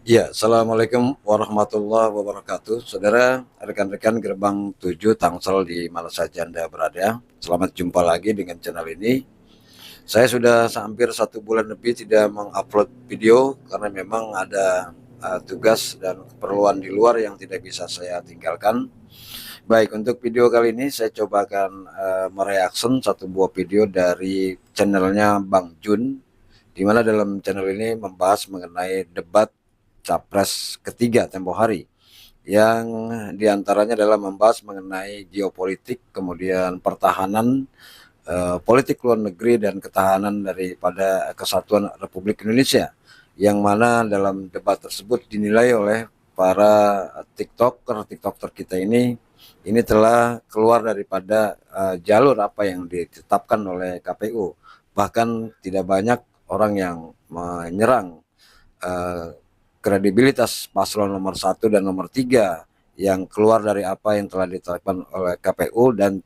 Ya, Assalamualaikum warahmatullahi wabarakatuh. Saudara, rekan-rekan Gerbang 7 Tangsel di mana saja Anda berada. Selamat jumpa lagi dengan channel ini. Saya sudah hampir 1 bulan lebih tidak mengupload video karena memang ada tugas dan keperluan di luar yang tidak bisa saya tinggalkan. Baik, untuk video kali ini saya coba akan mereaction satu buah video dari channelnya Bang Jun, di mana dalam channel ini membahas mengenai debat Capres ketiga tempo hari, yang diantaranya adalah membahas mengenai geopolitik, kemudian pertahanan, politik luar negeri, dan ketahanan daripada kesatuan Republik Indonesia, yang mana dalam debat tersebut dinilai oleh para tiktoker kita ini telah keluar daripada jalur apa yang ditetapkan oleh KPU. Bahkan tidak banyak orang yang menyerang uh, kredibilitas paslon nomor 1 dan nomor 3 yang keluar dari apa yang telah ditetapkan oleh KPU, dan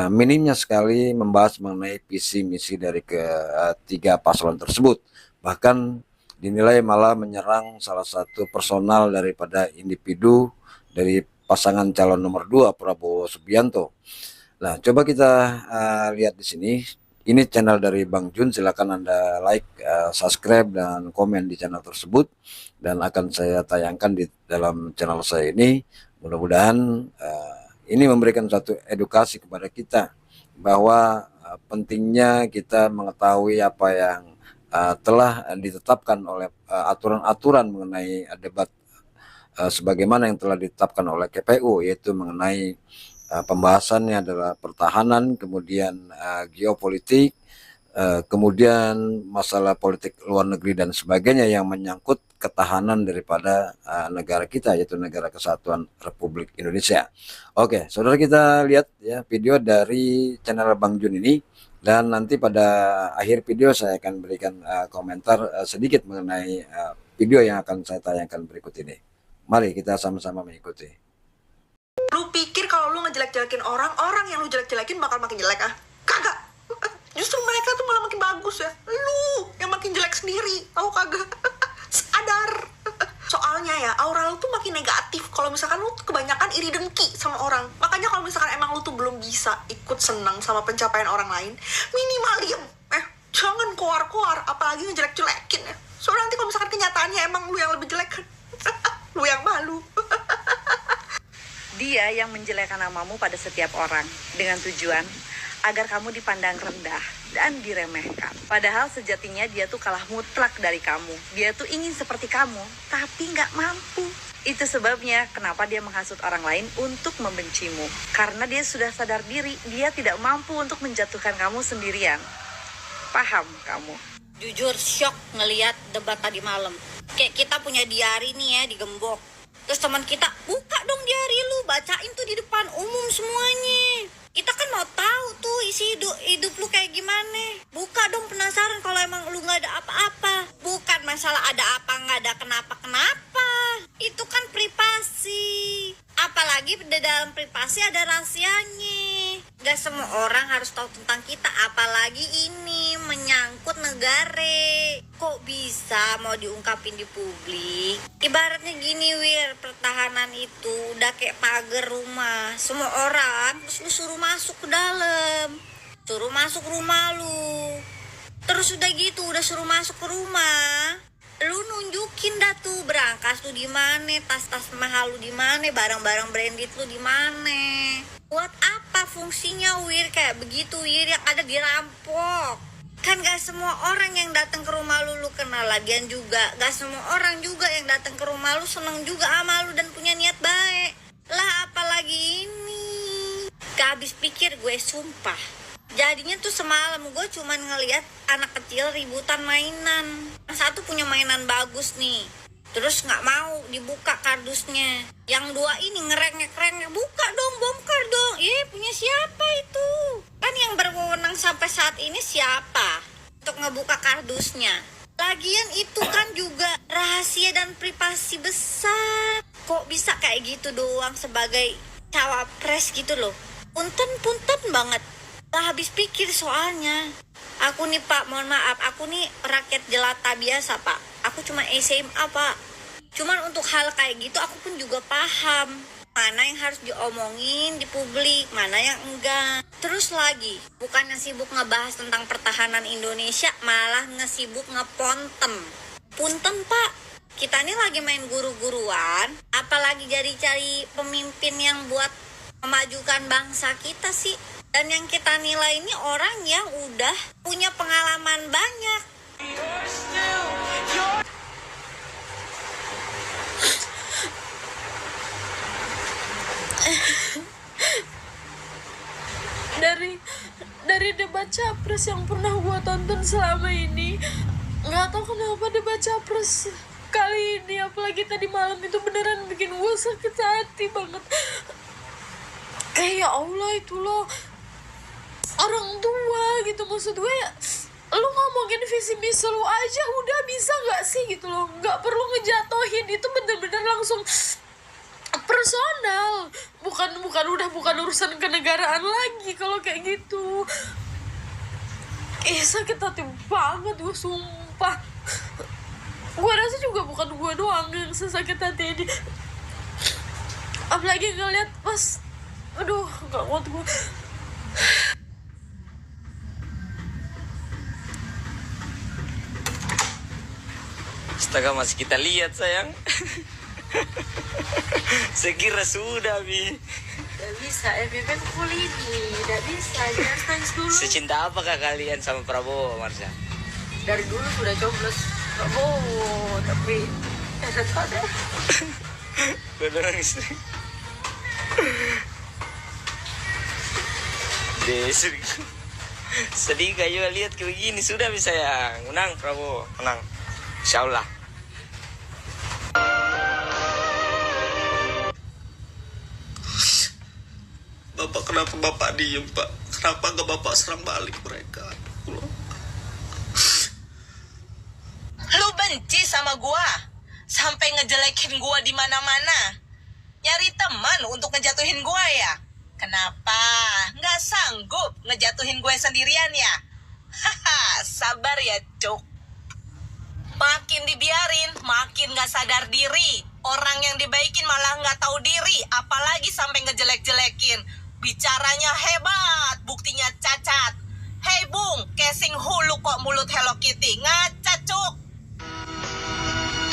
minimnya sekali membahas mengenai visi misi dari ketiga paslon tersebut. Bahkan dinilai malah menyerang salah satu personal daripada individu dari pasangan calon nomor 2 Prabowo Subianto. Nah, coba kita lihat di sini. Ini channel dari Bang Jun, silakan Anda like, subscribe, dan komen di channel tersebut, dan akan saya tayangkan di dalam channel saya ini. Mudah-mudahan ini memberikan satu edukasi kepada kita bahwa pentingnya kita mengetahui apa yang telah ditetapkan oleh aturan-aturan mengenai debat sebagaimana yang telah ditetapkan oleh KPU, yaitu mengenai pembahasannya adalah pertahanan, kemudian geopolitik, kemudian masalah politik luar negeri dan sebagainya yang menyangkut ketahanan daripada negara kita, yaitu Negara Kesatuan Republik Indonesia. Oke, saudara, kita lihat ya video dari channel Bang Jun ini, dan nanti pada akhir video saya akan berikan komentar sedikit mengenai video yang akan saya tayangkan berikut ini. Mari kita sama-sama mengikuti. Lu pikir kalau lu ngejelek-jelekin orang yang lu jelek-jelekin bakal makin jelek ah? Kagak. Justru mereka tuh malah makin bagus ya. Lu yang makin jelek sendiri, tahu kagak? Sadar. Soalnya ya, aura lu tuh makin negatif kalau misalkan lu tuh kebanyakan iri dengki sama orang. Makanya kalau misalkan emang lu tuh belum bisa ikut senang sama pencapaian orang lain, minimal diem. Jangan koar-koar, apalagi ngejelek-jelekin ya. Soalnya nanti kalau misalkan kenyataannya emang lu yang lebih jelek kan, lu yang malu. Dia yang menjelekkan namamu pada setiap orang dengan tujuan agar kamu dipandang rendah dan diremehkan. Padahal sejatinya dia tuh kalah mutlak dari kamu. Dia tuh ingin seperti kamu, tapi nggak mampu. Itu sebabnya kenapa dia menghasut orang lain untuk membencimu. Karena dia sudah sadar diri, dia tidak mampu untuk menjatuhkan kamu sendirian. Paham kamu? Jujur syok ngelihat debat tadi malam. Kayak kita punya diari nih ya, digembok. Terus teman kita, buka dong diari lu, bacain tuh di depan umum semuanya. Kita kan mau tahu tuh isi hidup lu kayak gimana. Buka dong, penasaran kalau emang lu gak ada apa-apa. Bukan masalah ada apa gak ada kenapa-kenapa. Itu kan privasi. Apalagi di dalam privasi ada rahasianya. Gak semua orang harus tahu tentang kita, apalagi ini menyangkut negara. Kok bisa mau diungkapin di publik? Ibaratnya gini Wir, pertahanan itu udah kayak pagar rumah. Semua orang terus lu suruh masuk ke dalam, suruh masuk rumah lu. Terus udah gitu, udah suruh masuk ke rumah, lu nunjukin dah tuh berangkas lu di mana, tas-tas mahal lu di mana, barang-barang branded lu di mana. Buat apa fungsinya Wir kayak begitu Wir, yang ada dirampok. Kan gak semua orang yang datang ke rumah lu kenal, lagian juga gak semua orang juga yang datang ke rumah lu seneng juga sama lu dan punya niat baik. Lah apalagi ini, gak habis pikir gue, sumpah. Jadinya tuh semalam gue cuman ngeliat anak kecil ributan mainan. Yang satu punya mainan bagus nih, terus gak mau dibuka kardusnya. Yang dua ini ngerengek-rengek, buka dong, bongkar dong. Punya siapa itu? Kan yang berwenang sampai saat ini siapa untuk ngebuka kardusnya? Lagian itu kan juga rahasia dan privasi besar. Kok bisa kayak gitu doang sebagai cawapres gitu loh? Punten banget. Gak habis pikir soalnya. Aku nih Pak, mohon maaf, aku nih rakyat jelata biasa Pak. Aku cuma SMA Pak. Cuman untuk hal kayak gitu aku pun juga paham. Mana yang harus diomongin di publik, mana yang enggak. Terus lagi, bukannya sibuk ngebahas tentang pertahanan Indonesia, malah ngesibuk ngepontem. Punten pak, kita ini lagi main guru-guruan, apalagi jadi cari pemimpin yang buat memajukan bangsa kita sih. Dan yang kita nilai ini orang yang udah punya pengalaman banyak. Dari debat capres yang pernah gue tonton selama ini, nggak tahu kenapa debat capres kali ini, apalagi tadi malam, itu beneran bikin gue sakit hati banget. Kayak ya Allah, itu loh orang tua gitu, maksud gue ya, lu ngomongin visi misi lu aja udah bisa nggak sih gitu loh, nggak perlu ngejatohin. Itu bener-bener langsung personal, bukan urusan kenegaraan lagi kalau kayak gitu. Sakit hati banget gue, sumpah. Gue rasa juga bukan gue doang yang sesakit hati ini, apalagi ngeliat pas, aduh gak kuat gue. Astaga, masih kita lihat sayang. Sekira sudah, Bi. Gak bisa, FFN full ini, gak bisa, jangan nangis dulu. Secinta apakah kalian sama Prabowo, Marsha? Dari dulu sudah coblos Prabowo, tapi ada. Udah nangis. Sedih kayak lihat kayak begini. Sudah bisa ya, menang Prabowo, menang. Insyaallah. Bapak, kenapa Bapak diem, Pak? Kenapa nggak Bapak serang balik mereka? Lu benci sama gua sampai ngejelekin gua di mana-mana. Nyari teman untuk ngejatuhin gua ya? Kenapa? Nggak sanggup ngejatuhin gue sendirian ya? Haha, sabar ya, Cuk. Makin dibiarin, makin nggak sadar diri. Orang yang dibaikin malah nggak tahu diri, apalagi sampai ngejelek-jelekin. Bicaranya hebat, buktinya cacat. Hei Bung, casing hulu kok mulut Hello Kitty. Ngaca, Cuk.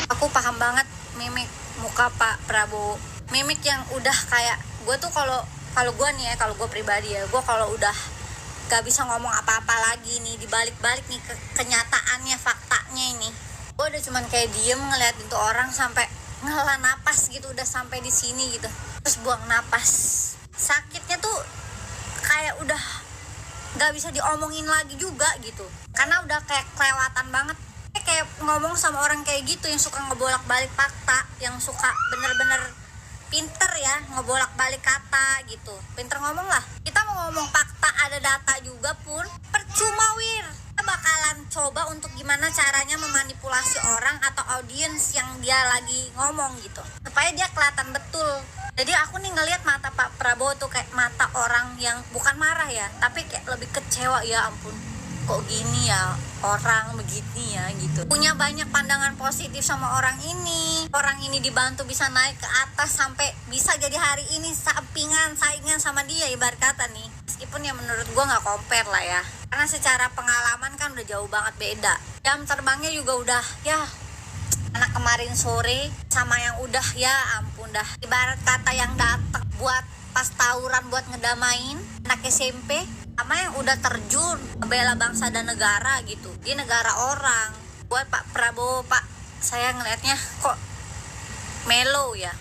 Aku paham banget mimik muka Pak Prabowo. Mimik yang udah kayak gue tuh kalau gue nih ya, kalau gue pribadi ya, gue kalau udah gak bisa ngomong apa-apa lagi nih, dibalik-balik nih kenyataannya, faktanya ini, gue udah cuman kayak diem ngeliatin tuh orang sampai ngela napas gitu, udah sampai di sini gitu, terus buang napas. Sakitnya tuh kayak udah gak bisa diomongin lagi juga gitu, karena udah kayak kelewatan banget. Kayak ngomong sama orang kayak gitu yang suka ngebolak-balik fakta, yang suka bener-bener pinter ya ngebolak-balik kata gitu, pinter ngomong lah. Kita mau ngomong fakta, ada data juga pun percuma, Wir. Kita bakalan coba untuk gimana caranya memanipulasi orang atau audiens yang dia lagi ngomong gitu, supaya dia kelihatan betul. Jadi aku nih ngelihat mata Pak Prabowo tuh kayak mata orang yang bukan marah ya, tapi kayak lebih kecewa. Ya ampun, kok gini ya orang begini ya gitu. Punya banyak pandangan positif sama orang ini. Orang ini dibantu bisa naik ke atas sampai bisa jadi hari ini saingan sama dia, ibarat kata nih. Meskipun ya menurut gue nggak compare lah ya, karena secara pengalaman kan udah jauh banget beda. Jam terbangnya juga udah ya, anak kemarin sore sama yang udah, ya ampun dah. Ibarat kata yang datang buat pas tawuran buat ngedamain anak SMP, sama yang udah terjun membela bangsa dan negara gitu di negara orang. Buat Pak Prabowo, Pak, saya ngelihatnya kok melo ya.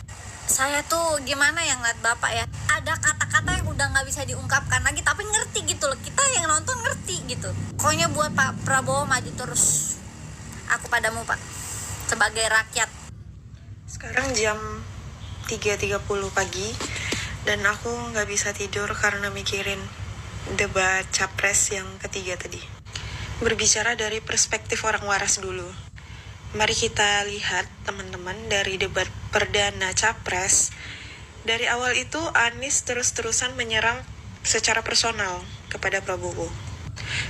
Saya tuh gimana ya ngeliat Bapak ya, ada kata-kata yang udah gak bisa diungkapkan lagi, tapi ngerti gitu loh, kita yang nonton ngerti gitu. Pokoknya buat Pak Prabowo maju terus. Aku padamu, Pak, sebagai rakyat. Sekarang jam 3.30 pagi dan aku gak bisa tidur karena mikirin debat capres yang ketiga tadi. Berbicara dari perspektif orang waras dulu. Mari kita lihat teman-teman dari debat perdana capres. Dari awal itu Anies terus-terusan menyerang secara personal kepada Prabowo.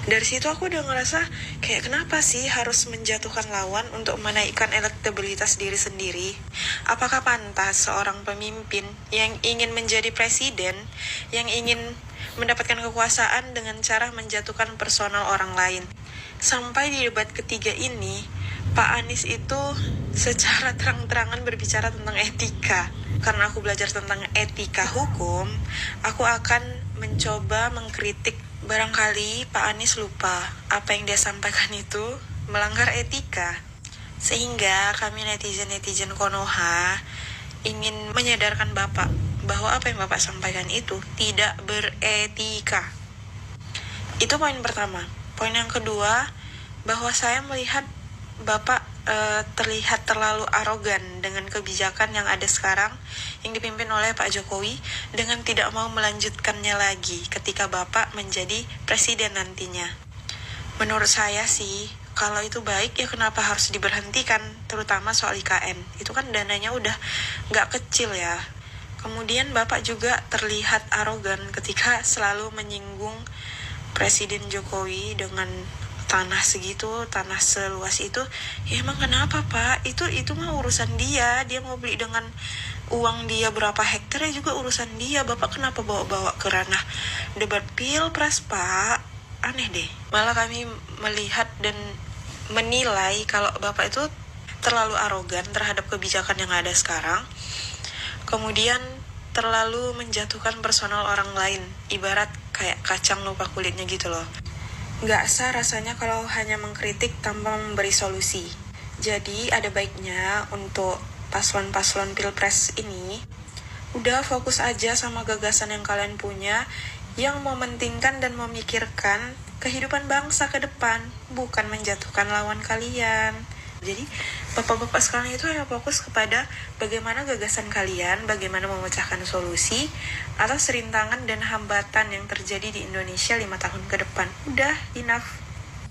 Dari situ aku udah ngerasa kayak kenapa sih harus menjatuhkan lawan untuk menaikkan elektabilitas diri sendiri? Apakah pantas seorang pemimpin yang ingin menjadi presiden, yang ingin mendapatkan kekuasaan dengan cara menjatuhkan personal orang lain? Sampai di debat ketiga ini, Pak Anies itu secara terang-terangan berbicara tentang etika. Karena aku belajar tentang etika hukum, aku akan mencoba mengkritik. Barangkali Pak Anies lupa apa yang dia sampaikan itu melanggar etika. Sehingga kami netizen-netizen Konoha ingin menyadarkan Bapak bahwa apa yang Bapak sampaikan itu tidak beretika. Itu poin pertama. Poin yang kedua, bahwa saya melihat Bapak terlihat terlalu arogan dengan kebijakan yang ada sekarang yang dipimpin oleh Pak Jokowi dengan tidak mau melanjutkannya lagi ketika Bapak menjadi presiden nantinya. Menurut saya sih, kalau itu baik ya kenapa harus diberhentikan, terutama soal IKN. Itu kan dananya udah nggak kecil ya. Kemudian Bapak juga terlihat arogan ketika selalu menyinggung Presiden Jokowi dengan tanah segitu, tanah seluas itu. Ya emang kenapa Pak? Itu mah urusan dia. Dia mau beli dengan uang dia berapa hektar ya juga urusan dia. Bapak kenapa bawa-bawa ke ranah debat pilpres Pak? Aneh deh. Malah kami melihat dan menilai kalau Bapak itu terlalu arogan terhadap kebijakan yang ada sekarang. Kemudian terlalu menjatuhkan personal orang lain. Ibarat kayak kacang lupa kulitnya gitu loh. Nggak sah rasanya kalau hanya mengkritik tanpa memberi solusi. Jadi ada baiknya untuk paslon-paslon pilpres ini udah fokus aja sama gagasan yang kalian punya, yang mementingkan dan memikirkan kehidupan bangsa ke depan, bukan menjatuhkan lawan kalian. Jadi bapak-bapak sekarang itu hanya fokus kepada bagaimana gagasan kalian, bagaimana memecahkan solusi atas rintangan dan hambatan yang terjadi di Indonesia 5 tahun ke depan. Udah, enough.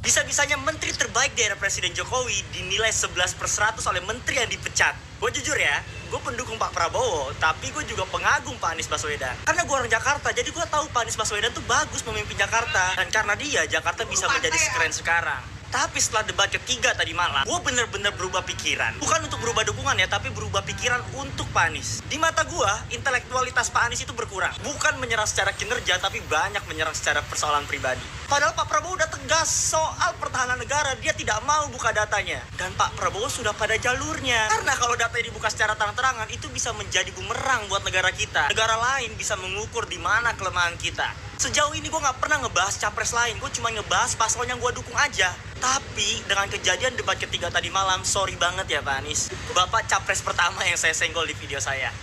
Bisa-bisanya menteri terbaik di era Presiden Jokowi dinilai 11/100 oleh menteri yang dipecat. Gue jujur ya, gue pendukung Pak Prabowo, tapi gue juga pengagum Pak Anies Baswedan. Karena gue orang Jakarta, jadi gue tahu Pak Anies Baswedan tuh bagus memimpin Jakarta. Dan karena dia, Jakarta bisa menjadi sekeren sekarang. Tapi setelah debat ketiga tadi malam, gue bener-bener berubah pikiran. Bukan untuk berubah dukungan ya, tapi berubah pikiran untuk Pak Anies. Di mata gue, intelektualitas Pak Anies itu berkurang. Bukan menyerang secara kinerja, tapi banyak menyerang secara persoalan pribadi. Padahal Pak Prabowo udah tegas soal pertahanan negara, dia tidak mau buka datanya. Dan Pak Prabowo sudah pada jalurnya. Karena kalau datanya dibuka secara terang-terangan, itu bisa menjadi bumerang buat negara kita. Negara lain bisa mengukur di mana kelemahan kita. Sejauh ini gue gak pernah ngebahas capres lain, gue cuma ngebahas paslon yang gue dukung aja. Tapi dengan kejadian debat ketiga tadi malam, sorry banget ya Pak Anies, Bapak capres pertama yang saya senggol di video saya.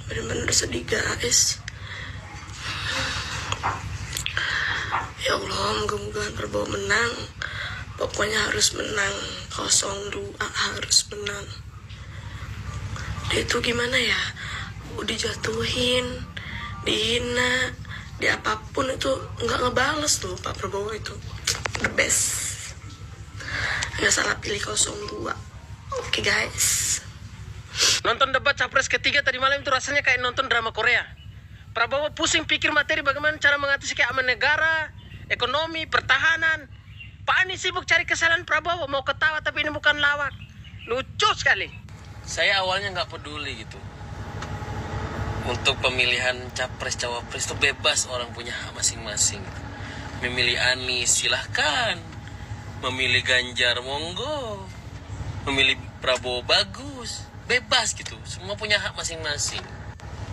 Bener-bener sedih guys. Ya Allah, moga-moga Prabowo menang. Pokoknya harus menang. 02 harus menang. Dia tuh gimana ya, udah jatuhin, dihina, di apapun itu nggak ngebales tuh Pak Prabowo itu. The best. Nggak salah pilih 02. Oke guys. Nonton debat capres ketiga tadi malam itu rasanya kayak nonton drama Korea. Prabowo pusing pikir materi bagaimana cara mengatasi keamanan negara, ekonomi, pertahanan. Pak Anies sibuk cari kesalahan Prabowo, mau ketawa tapi ini bukan lawak. Lucu sekali. Saya awalnya nggak peduli gitu. Untuk pemilihan capres-cawapres itu bebas, orang punya hak masing-masing. Memilih Anies silahkan, memilih Ganjar monggo, memilih Prabowo bagus, bebas gitu. Semua punya hak masing-masing.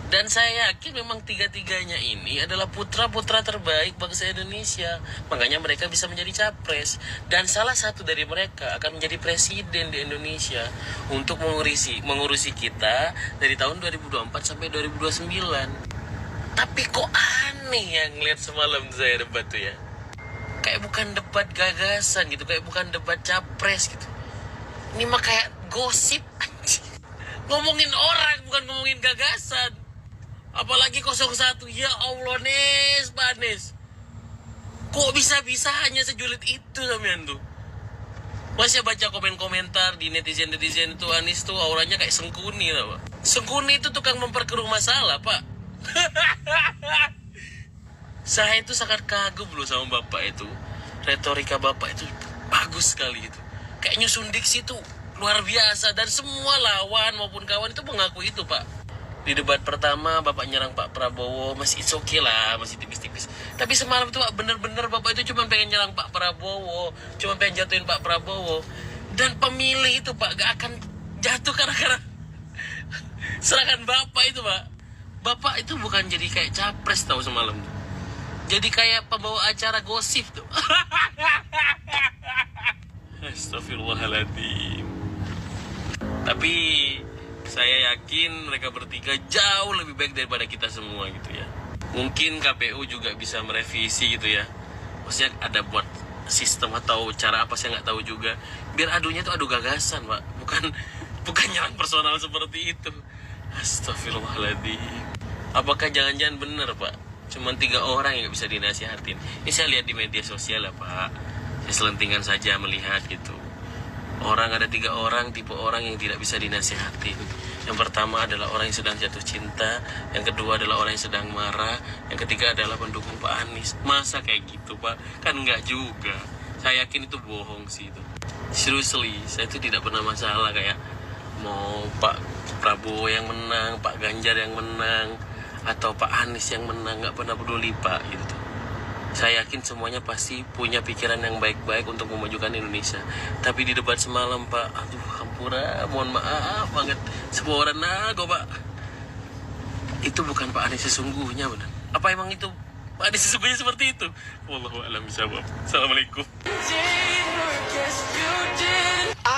Dan saya yakin memang tiga-tiganya ini adalah putra-putra terbaik bangsa Indonesia. Makanya mereka bisa menjadi capres. Dan salah satu dari mereka akan menjadi presiden di Indonesia untuk mengurusi kita dari tahun 2024 sampai 2029. Tapi kok aneh ya ngeliat semalam saya debat tuh ya. Kayak bukan debat gagasan gitu, kayak bukan debat capres gitu. Ini mah kayak gosip anjing. Ngomongin orang bukan ngomongin gagasan. Apalagi 01, ya Allah Nes, Pak Nes. Kok bisa-bisa hanya sejulit itu sampean tuh? Masih baca komen-komentar di netizen-netizen itu Anies tuh auranya kayak Sengkuni lah Pak. Sengkuni itu tukang memperkeruh masalah Pak. Saya itu sangat kagum loh sama Bapak itu. Retorika Bapak itu bagus sekali itu. Kayak nyusun diksi itu luar biasa. Dan semua lawan maupun kawan itu mengaku itu, Pak. Di debat pertama Bapak nyerang Pak Prabowo masih it's okay lah, masih tipis-tipis. Tapi semalam itu Pak, bener-bener Bapak itu cuma pengen nyerang Pak Prabowo, cuma pengen jatuhin Pak Prabowo. Dan pemilih itu Pak gak akan jatuh karena serangan Bapak itu, Pak. Bapak itu bukan jadi kayak capres tahu semalam. Jadi kayak pembawa acara gosip tuh. Astagfirullahaladzim. Tapi saya yakin mereka bertiga jauh lebih baik daripada kita semua gitu ya. Mungkin KPU juga bisa merevisi gitu ya. Maksudnya ada buat sistem atau cara apa saya nggak tahu juga. Biar adunya itu adu gagasan, Pak. Bukan nyerang personal seperti itu. Astagfirullahaladzim. Apakah jangan-jangan benar, Pak? Cuman 3 orang yang nggak bisa dinasihatin. Ini saya lihat di media sosial ya, Pak. Saya selentingan saja melihat gitu. Orang ada 3 orang, tipe orang yang tidak bisa dinasihatin. Yang pertama adalah orang yang sedang jatuh cinta. Yang kedua adalah orang yang sedang marah. Yang ketiga adalah pendukung Pak Anies. Masa kayak gitu, Pak? Kan enggak juga. Saya yakin itu bohong sih itu. Seriously, saya itu tidak pernah masalah kayak mau Pak Prabowo yang menang, Pak Ganjar yang menang, atau Pak Anies yang menang. Nggak pernah peduli, Pak, gitu. Saya yakin semuanya pasti punya pikiran yang baik-baik untuk memajukan Indonesia. Tapi di debat semalam, Pak, aduh hampura, mohon maaf banget. Sebuah orang nago, Pak. Itu bukan Pak Anies sesungguhnya, benar. Apa emang itu Pak Anies sesungguhnya seperti itu? Wallahu a'lam bishawab. Assalamualaikum.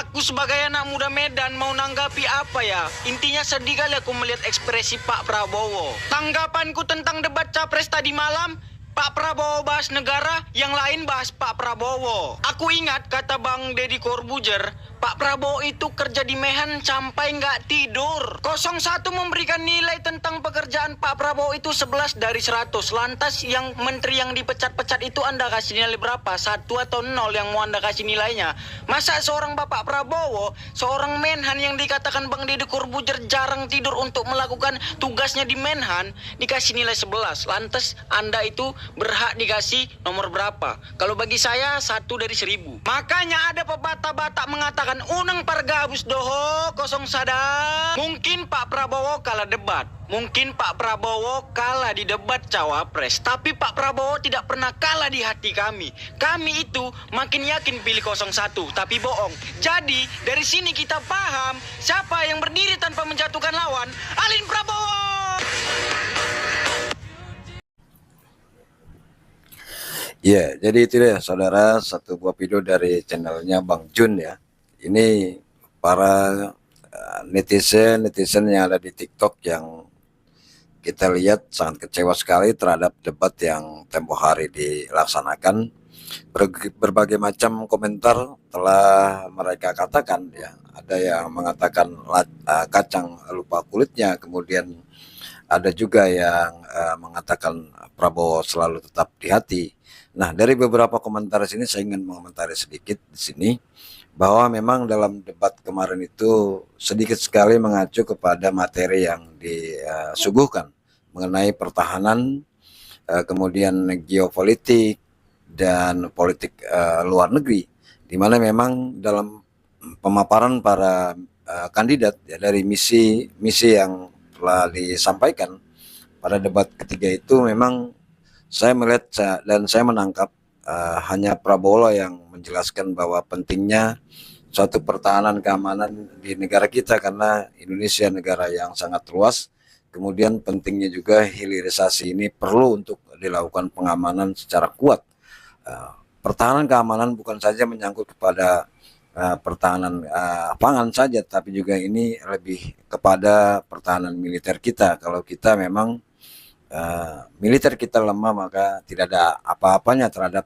Aku sebagai anak muda Medan mau nanggapi apa ya? Intinya sedih kali aku melihat ekspresi Pak Prabowo. Tanggapanku tentang debat capres tadi malam, Pak Prabowo bahas negara, yang lain bahas Pak Prabowo. Aku ingat kata Bang Deddy Corbuzier, Pak Prabowo itu kerja di Mehan sampai nggak tidur. 01 memberikan nilai tentang pekerjaan Pak Prabowo itu 11 dari 100. Lantas yang menteri yang dipecat-pecat itu Anda kasih nilai berapa? 1 atau 0 yang mau Anda kasih nilainya? Masa seorang Bapak Prabowo, seorang Menhan yang dikatakan Bang Deddy Corbuzier jarang tidur untuk melakukan tugasnya di Menhan, dikasih nilai 11. Lantas Anda itu berhak dikasih nomor berapa? Kalau bagi saya 1 dari 1000. Makanya ada pebata-bata mengatakan unang pargabus doho kosong sadar. Mungkin Pak Prabowo kalah debat. Mungkin Pak Prabowo kalah di debat cawapres. Tapi Pak Prabowo tidak pernah kalah di hati kami. Kami itu makin yakin pilih 01, tapi bohong. Jadi dari sini kita paham siapa yang berdiri tanpa menjatuhkan lawan. Alin Prabowo. Ya, jadi itu ya saudara, satu buah video dari channelnya Bang Jun ya. Ini para netizen yang ada di TikTok yang kita lihat sangat kecewa sekali terhadap debat yang tempo hari dilaksanakan. Berbagai macam komentar telah mereka katakan ya. Ada yang mengatakan kacang lupa kulitnya, kemudian ada juga yang mengatakan Prabowo selalu tetap di hati. Nah, dari beberapa komentar sini saya ingin mengomentari sedikit di sini bahwa memang dalam debat kemarin itu sedikit sekali mengacu kepada materi yang disuguhkan mengenai pertahanan, kemudian geopolitik dan politik luar negeri, di mana memang dalam pemaparan para kandidat ya, dari misi yang telah disampaikan pada debat ketiga itu memang saya melihat dan saya menangkap hanya Prabowo yang menjelaskan bahwa pentingnya suatu pertahanan keamanan di negara kita karena Indonesia negara yang sangat luas. Kemudian pentingnya juga hilirisasi ini perlu untuk dilakukan pengamanan secara kuat. Pertahanan keamanan bukan saja menyangkut kepada pertahanan pangan saja, tapi juga ini lebih kepada pertahanan militer kita. Kalau kita memang militer kita lemah, maka tidak ada apa-apanya terhadap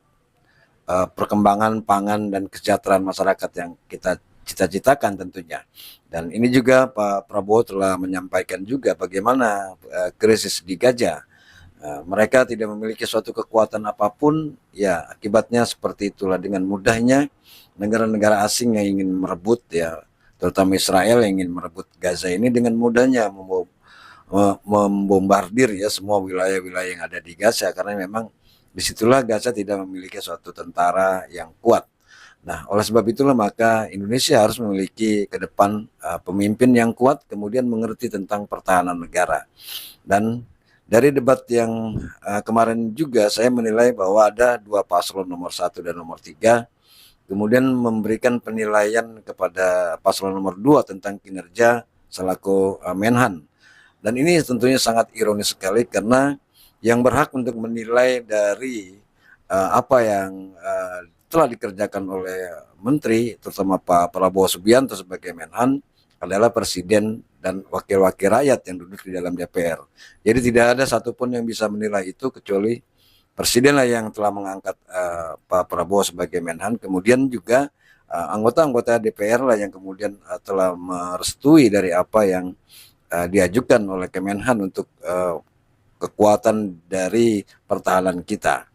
perkembangan pangan dan kesejahteraan masyarakat yang kita cita-citakan tentunya. Dan ini juga Pak Prabowo telah menyampaikan juga bagaimana krisis di Gaza. Mereka tidak memiliki suatu kekuatan apapun, ya akibatnya seperti itulah, dengan mudahnya negara-negara asing yang ingin merebut ya, terutama Israel yang ingin merebut Gaza ini dengan mudahnya membombardir ya semua wilayah-wilayah yang ada di Gaza, karena memang disitulah Gaza tidak memiliki suatu tentara yang kuat. Nah, oleh sebab itulah maka Indonesia harus memiliki ke depan pemimpin yang kuat, kemudian mengerti tentang pertahanan negara. Dan dari debat yang kemarin juga saya menilai bahwa ada dua paslon nomor 1 dan nomor 3, kemudian memberikan penilaian kepada paslon nomor 2 tentang kinerja selaku Menhan. Dan ini tentunya sangat ironis sekali, karena yang berhak untuk menilai dari apa yang telah dikerjakan oleh menteri, terutama Pak Prabowo Subianto sebagai Menhan, adalah presiden dan wakil-wakil rakyat yang duduk di dalam DPR. Jadi tidak ada satupun yang bisa menilai itu kecuali presiden lah yang telah mengangkat Pak Prabowo sebagai Menhan, kemudian juga anggota-anggota DPR lah yang kemudian telah merestui dari apa yang diajukan oleh Kemenhan untuk kekuatan dari pertahanan kita.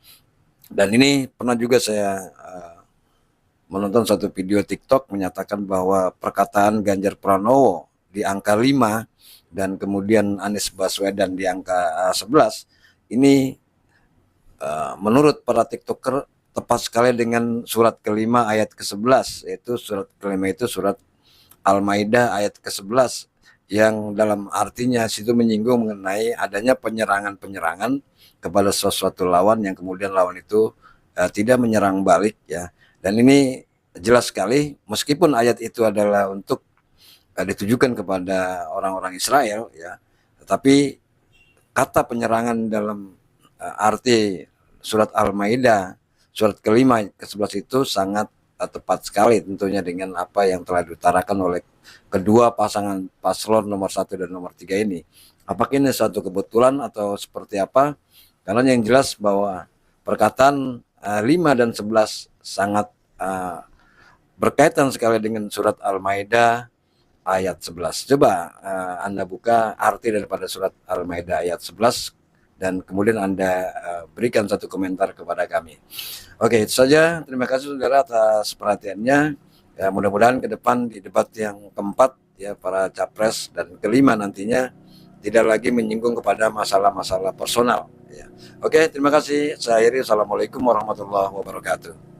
Dan ini pernah juga saya menonton satu video TikTok menyatakan bahwa perkataan Ganjar Pranowo di angka 5 dan kemudian Anies Baswedan di angka 11 ini menurut para TikToker tepat sekali dengan surat kelima ayat ke-11, yaitu surat kelima itu surat Al-Maidah ayat ke-11, yang dalam artinya situ menyinggung mengenai adanya penyerangan-penyerangan kepada sesuatu lawan yang kemudian lawan itu tidak menyerang balik ya. Dan ini jelas sekali, meskipun ayat itu adalah untuk ditujukan kepada orang-orang Israel ya, tetapi kata penyerangan dalam arti surat Al-Maidah surat kelima ke-11 itu sangat tepat sekali tentunya dengan apa yang telah diutarakan oleh kedua pasangan paslon nomor 1 dan nomor 3 ini. Apakah ini suatu kebetulan atau seperti apa? Karena yang jelas bahwa perkataan 5 dan 11 sangat berkaitan sekali dengan surat Al-Maidah ayat 11. Coba Anda buka arti daripada surat Al-Maidah ayat 11 dan kemudian Anda berikan satu komentar kepada kami. Oke, itu saja. Terima kasih saudara atas perhatiannya. Ya, mudah-mudahan ke depan di debat yang keempat ya para capres dan kelima nantinya tidak lagi menyinggung kepada masalah-masalah personal. Ya. Oke, terima kasih. Saya akhiri. Assalamualaikum warahmatullahi wabarakatuh.